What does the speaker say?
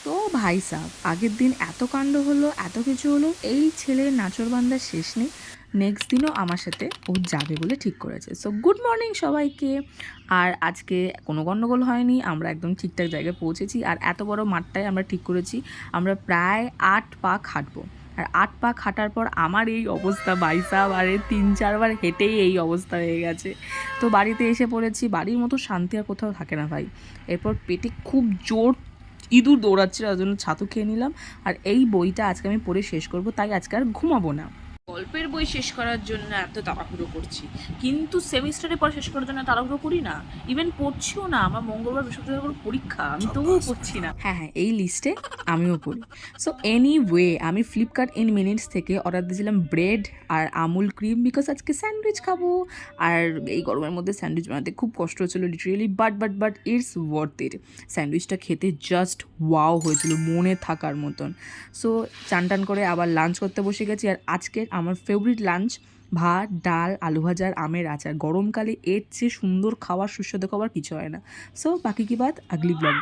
তো ভাই সাহেব আগের দিন এত কাণ্ড হলো, এত কিছু হলো, এই ছেলের নাচরবান্দার শেষ নেই। নেক্সট দিনও আমার সাথে ও যাবে বলে ঠিক করেছে। সো গুড মর্নিং সবাইকে। আর আজকে কোনো গণ্ডগোল হয়নি, আমরা একদম ঠিকঠাক জায়গায় পৌঁছেছি। আর এত বড় মাঠটায় আমরা ঠিক করেছি আমরা প্রায় 8 পাক হাঁটবো। আর 8 পাক হাঁটার পর আমার এই অবস্থা ভাই সাহেব, আর 3-4 বার হেঁটেই এই অবস্থা হয়ে গেছে। তো বাড়িতে এসে পড়েছি, বাড়ির মতো শান্তি আর কোথাও থাকে না ভাই। এরপর পেটে খুব জোর ইঁদুর দৌড়াচ্ছে, তার জন্য ছাতু খেয়ে নিলাম। আর এই বইটা আজকে আমি পড়ে শেষ করব, তাই আজকে আর ঘুমাবো না। গল্পের বই শেষ করার জন্য এত তাড়াহুড়ো করছি, কিন্তু সেমিস্টারে পড়া শেষ করার জন্য তাড়াহুড়ো করি না। ইভেন পড়ছিও না, আমার মঙ্গলবার বৃহস্পতিবার পরীক্ষা, আমি তবুও পড়ছি না। হ্যাঁ হ্যাঁ, এই লিস্টে আমিও পড়ি। সো এনিওয়ে, আমি ফ্লিপকার্ট ইন মিনিটস থেকে অর্ডার দিয়েছিলাম ব্রেড আর আমুল ক্রিম, বিকজ আজকে স্যান্ডউইচ খাবো। আর এই গরমের মধ্যে স্যান্ডউইচ বানাতে খুব কষ্ট হচ্ছিলো literally, but it's worth it. স্যান্ডউইচটা খেতে জাস্ট ওয়াও হয়েছিল, মনে থাকার মতন। সো চান টান করে আবার লাঞ্চ করতে বসে গেছি। আর আজকের আমার ফেভারিট লাঞ্চ ভাত, ডাল, আলু ভাজা আর আমের আচার। গরমকালে এর চেয়ে সুন্দর খাবার, সুস্বাদু খাবার কিছু হয় না। সো বাকি কি বাত আগলি ব্লগ।